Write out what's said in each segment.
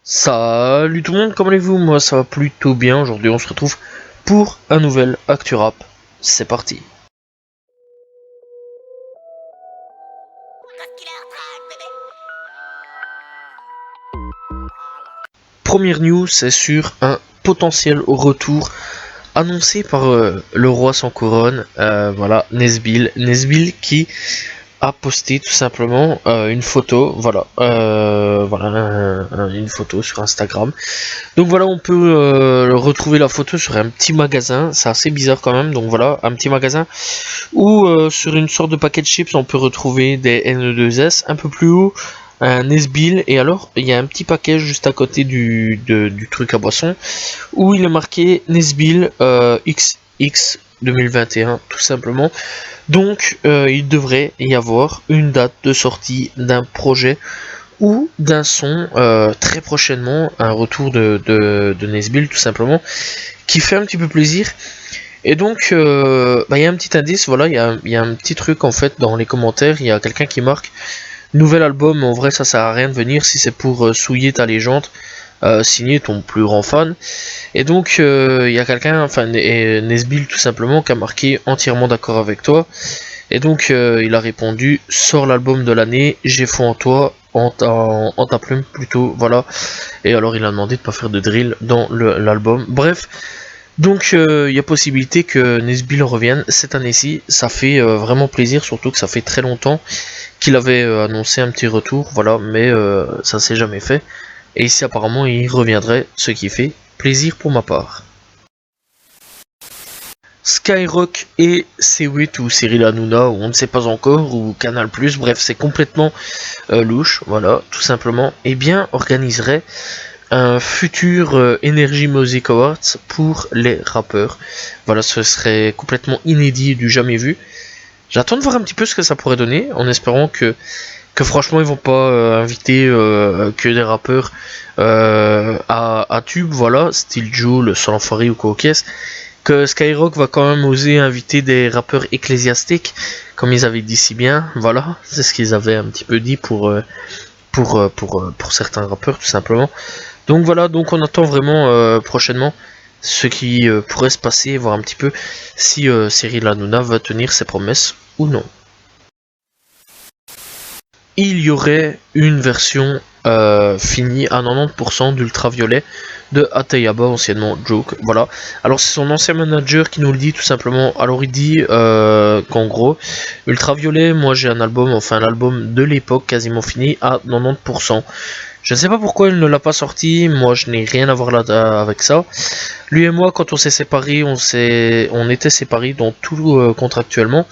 Salut tout le monde, comment allez-vous? Moi ça va plutôt bien. Aujourd'hui on se retrouve pour un nouvel ActuRap. C'est parti. Première news, c'est sur un potentiel retour annoncé par le roi sans couronne, voilà, Nesbill qui a posté tout simplement une photo, voilà, une photo sur Instagram. Donc voilà, on peut retrouver la photo sur un petit magasin, c'est assez bizarre quand même. Donc voilà, un petit magasin où sur une sorte de paquet de chips, on peut retrouver des NE2S. Un peu plus haut, un Nesbill, et alors il y a un petit paquet juste à côté du truc à boisson où il est marqué Nesbill XX 2021 tout simplement. Donc il devrait y avoir une date de sortie d'un projet ou d'un son très prochainement, un retour de Nesbill tout simplement, qui fait un petit peu plaisir. Et donc il y a un petit indice, voilà, il y a un petit truc en fait dans les commentaires, il y a quelqu'un qui marque nouvel album. En vrai ça sert à rien de venir si c'est pour souiller ta légende, signer ton plus grand fan. Et donc il y a quelqu'un, enfin Nesbill tout simplement, qui a marqué entièrement d'accord avec toi. Et donc il a répondu sors l'album de l'année, j'ai foi en toi, en ta plume plutôt, voilà. Et alors il a demandé de pas faire de drill dans l'album. Bref, donc il y a possibilité que Nesbill revienne cette année-ci. Ça fait vraiment plaisir, surtout que ça fait très longtemps qu'il avait annoncé un petit retour, voilà, mais ça s'est jamais fait. Et ici apparemment il reviendrait, ce qui fait plaisir pour ma part. Skyrock et C8 ou Cyril Hanouna, ou on ne sait pas encore, ou Canal+, bref c'est complètement louche, voilà, tout simplement, et bien organiserait un futur Energy Music Awards pour les rappeurs. Voilà, ce serait complètement inédit, du jamais vu. J'attends de voir un petit peu ce que ça pourrait donner, en espérant que franchement ils vont pas inviter que des rappeurs à tube, voilà, style Jul, Solanfari ou quoi, que Skyrock va quand même oser inviter des rappeurs ecclésiastiques, comme ils avaient dit si bien, voilà, c'est ce qu'ils avaient un petit peu dit pour certains rappeurs tout simplement. Donc voilà, donc on attend vraiment prochainement ce qui pourrait se passer, voir un petit peu si Cyril Hanouna va tenir ses promesses ou non. Il y aurait une version finie à 90% d'Ultraviolet de Ateyaba, anciennement Joke, voilà. Alors c'est son ancien manager qui nous le dit tout simplement. Alors il dit qu'en gros, Ultraviolet, moi j'ai un album, enfin l'album de l'époque quasiment fini à 90%. Je ne sais pas pourquoi il ne l'a pas sorti, moi je n'ai rien à voir là avec ça. Lui et moi, quand on s'est séparés, on était séparés dans tout contractuellement,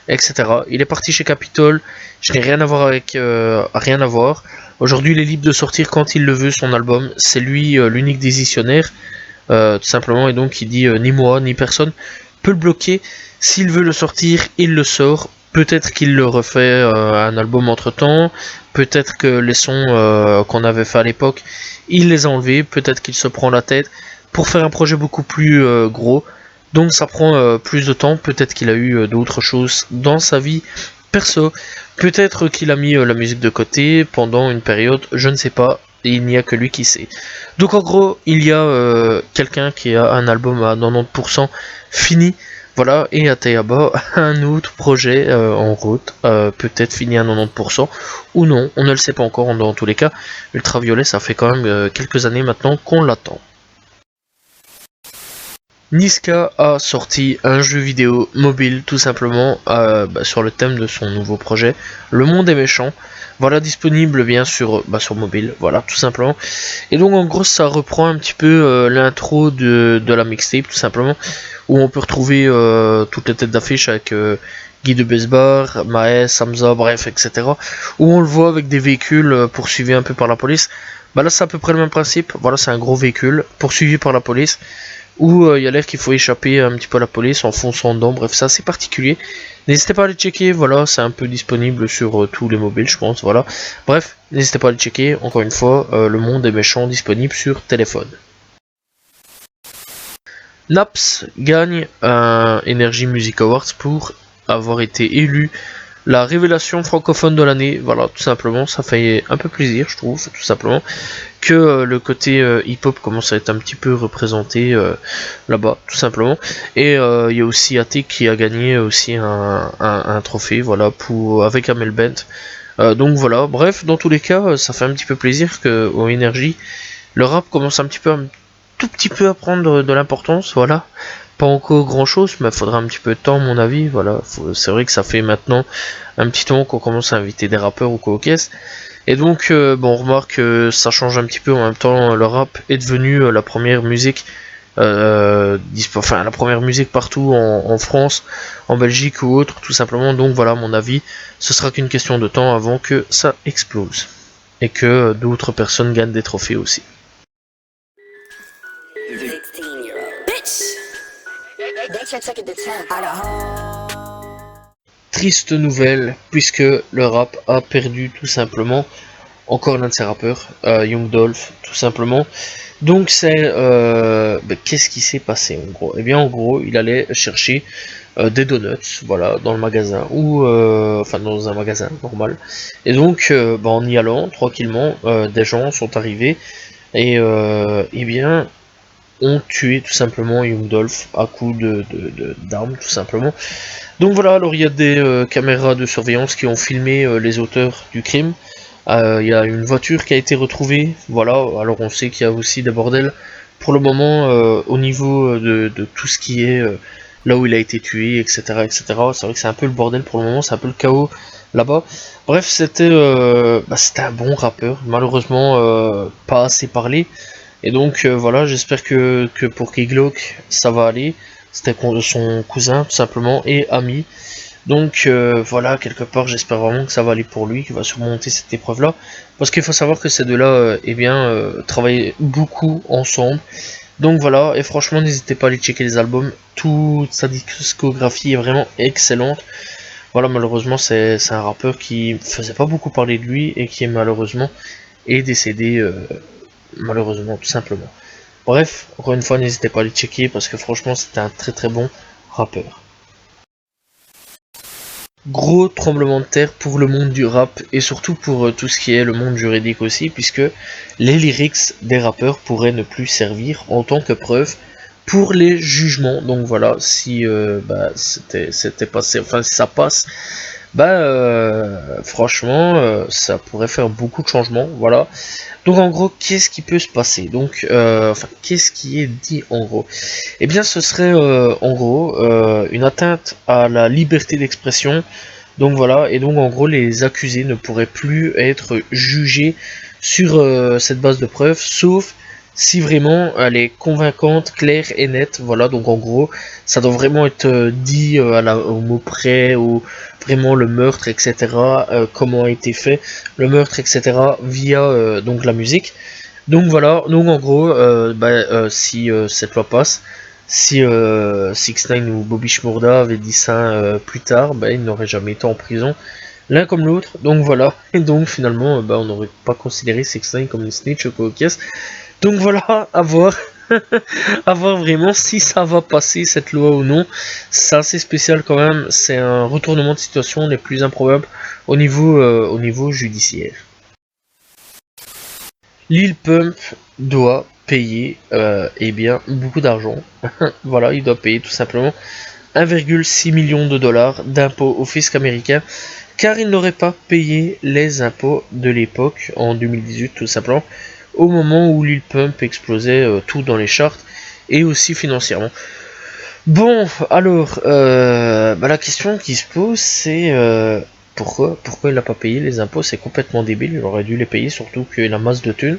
etc. Il est parti chez Capitol, je n'ai rien à voir avec rien à voir. Aujourd'hui, il est libre de sortir quand il le veut son album. C'est lui l'unique décisionnaire, tout simplement, et donc il dit ni moi ni personne peut le bloquer. S'il veut le sortir, il le sort. Peut-être qu'il le refait un album entre temps. Peut-être que les sons qu'on avait fait à l'époque, il les a enlevés. Peut-être qu'il se prend la tête pour faire un projet beaucoup plus gros. Donc ça prend plus de temps. Peut-être qu'il a eu d'autres choses dans sa vie perso. Peut-être qu'il a mis la musique de côté pendant une période. Je ne sais pas. Il n'y a que lui qui sait. Donc en gros, il y a quelqu'un qui a un album à 90% fini. Voilà, et Ateyaba, un autre projet en route, peut-être fini à 90% ou non, on ne le sait pas encore. Dans tous les cas, Ultraviolet, ça fait quand même quelques années maintenant qu'on l'attend. Niska a sorti un jeu vidéo mobile tout simplement sur le thème de son nouveau projet, Le Monde est méchant. Voilà, disponible bien sûr sur mobile, voilà, tout simplement. Et donc en gros ça reprend un petit peu l'intro de la mixtape tout simplement, où on peut retrouver toutes les têtes d'affiche avec Guy de Besbar, Maes, Hamza, bref, etc. Où on le voit avec des véhicules poursuivis un peu par la police. Bah là c'est à peu près le même principe, voilà, c'est un gros véhicule poursuivi par la police, où il y a l'air qu'il faut échapper un petit peu à la police en fonçant dedans, bref c'est assez particulier. N'hésitez pas à aller checker, voilà, c'est un peu disponible sur tous les mobiles je pense, voilà. Bref, n'hésitez pas à aller checker, encore une fois, Le Monde est méchant, disponible sur téléphone. Naps gagne un Energy Music Awards pour avoir été élu la révélation francophone de l'année. Voilà, tout simplement, ça fait un peu plaisir, je trouve, tout simplement, que le côté hip-hop commence à être un petit peu représenté là-bas, tout simplement. Et il y a aussi Attic qui a gagné aussi un trophée, voilà, pour avec Amel Bent. Donc voilà, bref, dans tous les cas, ça fait un petit peu plaisir que au Energy, le rap commence un tout petit peu à prendre de l'importance, voilà. Pas encore grand chose, mais il faudra un petit peu de temps, à mon avis, voilà. C'est vrai que ça fait maintenant un petit temps qu'on commence à inviter des rappeurs ou quoi aux caisses. Et donc, bon, on remarque que ça change un petit peu en même temps. Le rap est devenu la première musique, enfin la première musique partout en France, en Belgique ou autre, tout simplement. Donc voilà, à mon avis, ce sera qu'une question de temps avant que ça explose et que d'autres personnes gagnent des trophées aussi. Triste nouvelle, puisque le rap a perdu tout simplement encore l'un de ses rappeurs, Young Dolph, tout simplement. Donc c'est qu'est-ce qui s'est passé en gros? Eh bien en gros il allait chercher des donuts, voilà, dans le magasin ou enfin dans un magasin normal. Et donc en y allant tranquillement, des gens sont arrivés et eh bien ont tué tout simplement Young Dolph à coups d'armes tout simplement. Donc voilà, alors il y a des caméras de surveillance qui ont filmé les auteurs du crime. Il y a une voiture qui a été retrouvée, voilà, alors on sait qu'il y a aussi des bordels pour le moment au niveau de tout ce qui est là où il a été tué, etc. etc. C'est vrai que c'est un peu le bordel pour le moment, c'est un peu le chaos là-bas. Bref, c'était un bon rappeur, malheureusement pas assez parlé. Et donc voilà, j'espère que pour Kiglock ça va aller. C'était son cousin tout simplement et ami. Donc voilà, quelque part j'espère vraiment que ça va aller pour lui, qu'il va surmonter cette épreuve-là. Parce qu'il faut savoir que ces deux-là eh bien, travaillent beaucoup ensemble. Donc voilà, et franchement n'hésitez pas à aller checker les albums. Toute sa discographie est vraiment excellente. Voilà, malheureusement c'est un rappeur qui faisait pas beaucoup parler de lui et qui malheureusement est décédé malheureusement tout simplement. Bref, encore une fois n'hésitez pas à aller checker parce que franchement c'était un très très bon rappeur. Gros tremblement de terre pour le monde du rap et surtout pour tout ce qui est le monde juridique aussi, puisque les lyrics des rappeurs pourraient ne plus servir en tant que preuve pour les jugements. Donc voilà, si c'était passé, enfin si ça passe, franchement ça pourrait faire beaucoup de changements. Voilà. Donc en gros, qu'est-ce qui peut se passer? Donc enfin, qu'est-ce qui est dit en gros? Eh bien, ce serait en gros une atteinte à la liberté d'expression. Donc voilà, et donc en gros, les accusés ne pourraient plus être jugés sur cette base de preuves, sauf si vraiment elle est convaincante, claire et nette. Voilà, donc en gros, ça doit vraiment être dit au mot près, ou vraiment le meurtre, etc. Comment a été fait le meurtre, etc. via donc la musique. Donc voilà, donc en gros, si cette loi passe, si 6ix9ine ou Bobby Shmurda avaient dit ça plus tard, ils n'auraient jamais été en prison, l'un comme l'autre. Donc voilà, et donc finalement, on n'aurait pas considéré 6ix9ine comme une snitch ou quoi aux caisses. Donc voilà, à voir, à voir vraiment si ça va passer cette loi ou non. C'est assez spécial quand même, c'est un retournement de situation les plus improbables au niveau judiciaire. Lil Pump doit payer eh bien beaucoup d'argent. Voilà, il doit payer tout simplement 1,6 million de dollars d'impôts au fisc américain car il n'aurait pas payé les impôts de l'époque en 2018 tout simplement au moment où Lil Pump explosait tout dans les charts et aussi financièrement. Bon, alors, la question qui se pose, c'est pourquoi il n'a pas payé les impôts? C'est complètement débile, il aurait dû les payer, surtout qu'il a masse de thunes.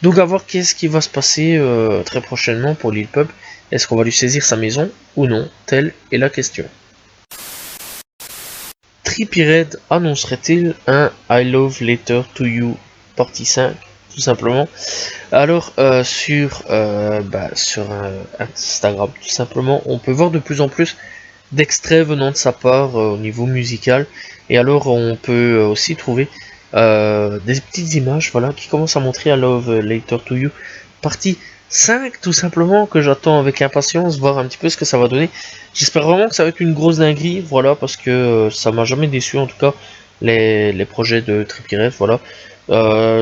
Donc, à voir qu'est-ce qui va se passer très prochainement pour Lil Pump. Est-ce qu'on va lui saisir sa maison ou non? Telle est la question. Trippie Redd annoncerait-il un I Love Letter to You partie 5? Tout simplement. Alors sur Instagram tout simplement, on peut voir de plus en plus d'extraits venant de sa part au niveau musical, et alors on peut aussi trouver des petites images voilà qui commencent à montrer I Love Later to You partie 5 tout simplement, que j'attends avec impatience, voir un petit peu ce que ça va donner. J'espère vraiment que ça va être une grosse dinguerie, voilà, parce que ça m'a jamais déçu en tout cas, les projets de Trippie Redd, voilà.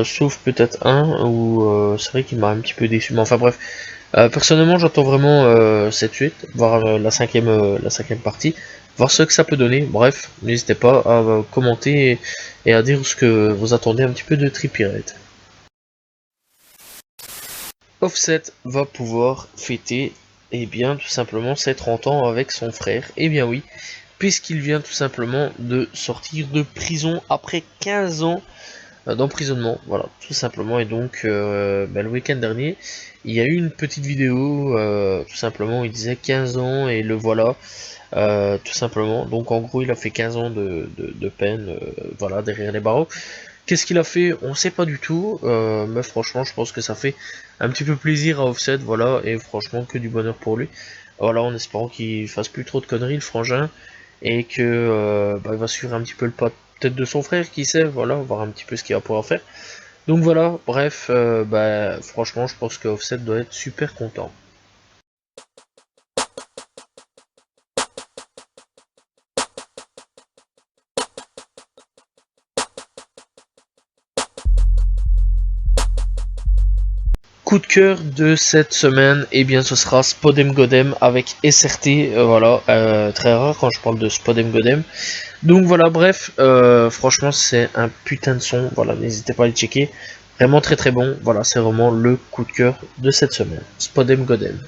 Sauf peut-être un où c'est vrai qu'il m'a un petit peu déçu, mais enfin bref. Personnellement, j'attends vraiment cette suite, voir la cinquième partie, voir ce que ça peut donner. Bref, n'hésitez pas à commenter et à dire ce que vous attendez un petit peu de Trippie Redd. Offset va pouvoir fêter, eh bien, tout simplement ses 30 ans avec son frère. Eh bien oui, puisqu'il vient tout simplement de sortir de prison après 15 ans d'emprisonnement, voilà, tout simplement. Et donc, le week-end dernier, il y a eu une petite vidéo, tout simplement, où il disait 15 ans et le voilà, tout simplement. Donc, en gros, il a fait 15 ans de peine, voilà, derrière les barreaux. Qu'est-ce qu'il a fait? On sait pas du tout, mais franchement, je pense que ça fait un petit peu plaisir à Offset, voilà, et franchement, que du bonheur pour lui. Voilà, en espérant qu'il fasse plus trop de conneries, le frangin, et que il va suivre un petit peu le pas peut-être de son frère, qui sait, voilà, voir un petit peu ce qu'il va pouvoir faire. Donc voilà, bref, franchement, je pense que Offset doit être super content. Coup de cœur de cette semaine, et bien ce sera Spodem Godem avec SRT, voilà, très rare quand je parle de Spodem Godem. Donc voilà, bref, franchement c'est un putain de son, voilà, n'hésitez pas à le checker, vraiment très très bon, voilà, c'est vraiment le coup de cœur de cette semaine, Spodem Godem.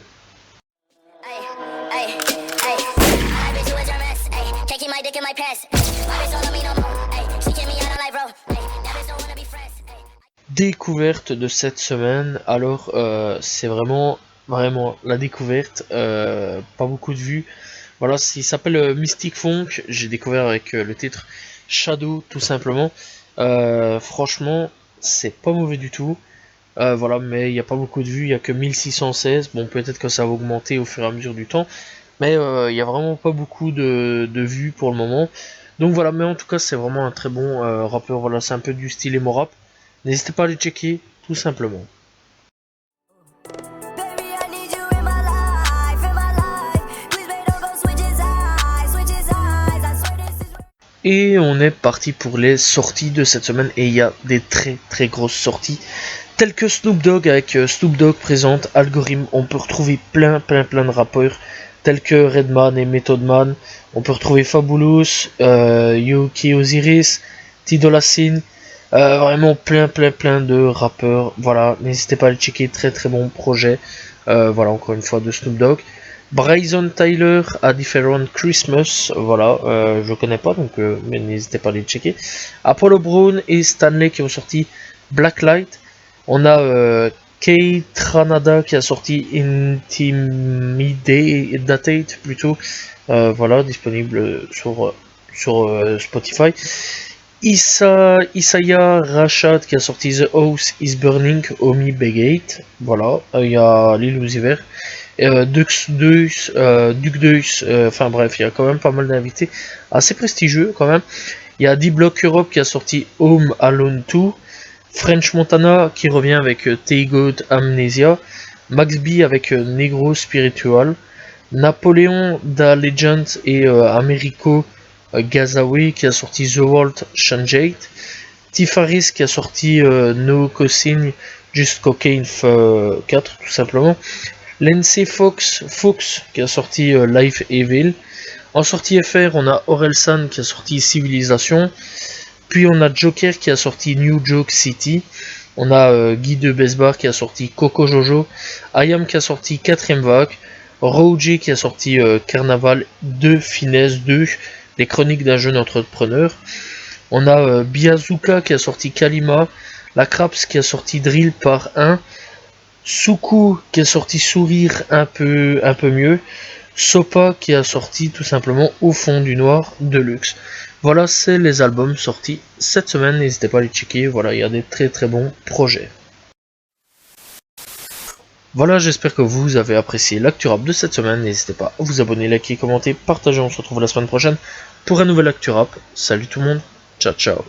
Découverte de cette semaine, alors c'est vraiment la découverte, pas beaucoup de vues. Voilà, il s'appelle Mystic Funk, j'ai découvert avec le titre Shadow tout simplement. Franchement, c'est pas mauvais du tout. Voilà, mais il n'y a pas beaucoup de vues, il n'y a que 1616. Bon, peut-être que ça va augmenter au fur et à mesure du temps, mais il n'y a vraiment pas beaucoup de vues pour le moment. Donc voilà, mais en tout cas, c'est vraiment un très bon rappeur. Voilà, c'est un peu du style emo rap. N'hésitez pas à les checker, tout simplement. Et on est parti pour les sorties de cette semaine, et il y a des très très grosses sorties, telles que Snoop Dogg avec Snoop Dogg présente Algorithme. On peut retrouver plein de rappeurs, tels que Redman et Method Man. On peut retrouver Fabulous, Yuki Osiris, Tidola Sin, vraiment plein de rappeurs. Voilà, n'hésitez pas à le checker, très très bon projet. Voilà, encore une fois de Snoop Dogg. Bryson Tyler A Different Christmas, voilà, je connais pas donc mais n'hésitez pas à les checker. Apollo Brown et Stanley qui ont sorti Blacklight. On a Kate Ranada qui a sorti Intimidated plutôt, voilà, disponible sur Spotify. Isaiah Rashad qui a sorti The House is Burning, Omi Begate, voilà, il y a Lil Uzi Vert. Duke Deus, enfin bref, il y a quand même pas mal d'invités assez prestigieux quand même. Il y a D-Block Europe qui a sorti Home Alone 2, French Montana qui revient avec T-God Amnesia, Max B avec Negro Spiritual, Napoléon Da Legend et Americo Gazaway qui a sorti The World Changed, Tifaris qui a sorti No Cosign Just Cocaine 4 tout simplement. Lindsay Fox qui a sorti Life Evil. En sortie FR, on a Orelsan qui a sorti Civilisation. Puis on a Joker qui a sorti New Joke City. On a Guy de Besbar qui a sorti Coco Jojo. Ayam qui a sorti 4ème vague. Roger qui a sorti Carnaval 2 Finesse 2. Les chroniques d'un jeune entrepreneur. On a Biazuka qui a sorti Kalima. La Craps qui a sorti Drill par 1. Suku qui a sorti Sourire un peu mieux. Sopa qui a sorti tout simplement Au fond du noir Deluxe. Voilà, c'est les albums sortis cette semaine, n'hésitez pas à les checker, voilà, il y a des très bons projets. Voilà, j'espère que vous avez apprécié l'actu rap de cette semaine, n'hésitez pas à vous abonner, liker, commenter, partager, on se retrouve la semaine prochaine pour un nouvel actu rap. Salut tout le monde, ciao ciao.